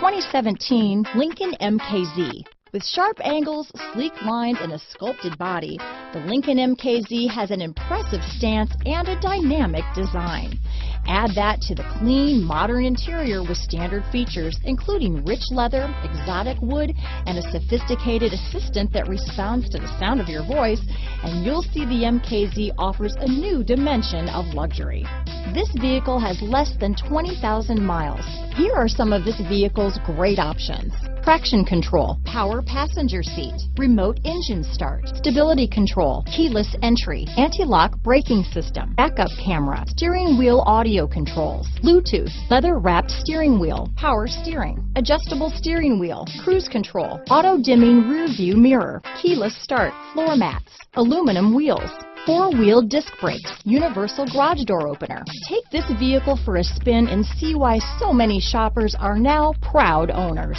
2017 Lincoln MKZ. With sharp angles, sleek lines, and a sculpted body, the Lincoln MKZ has an impressive stance and a dynamic design. Add that to the clean, modern interior with standard features, including rich leather, exotic wood, and a sophisticated assistant that responds to the sound of your voice, and you'll see the MKZ offers a new dimension of luxury. This vehicle has less than 20,000 miles. Here are some of this vehicle's great options: traction control, power passenger seat, remote engine start, stability control, keyless entry, anti-lock braking system, backup camera, steering wheel audio controls, Bluetooth, leather-wrapped steering wheel, power steering, adjustable steering wheel, cruise control, auto-dimming rear view mirror, keyless start, floor mats, aluminum wheels, four-wheel disc brakes, universal garage door opener. Take this vehicle for a spin and see why so many shoppers are now proud owners.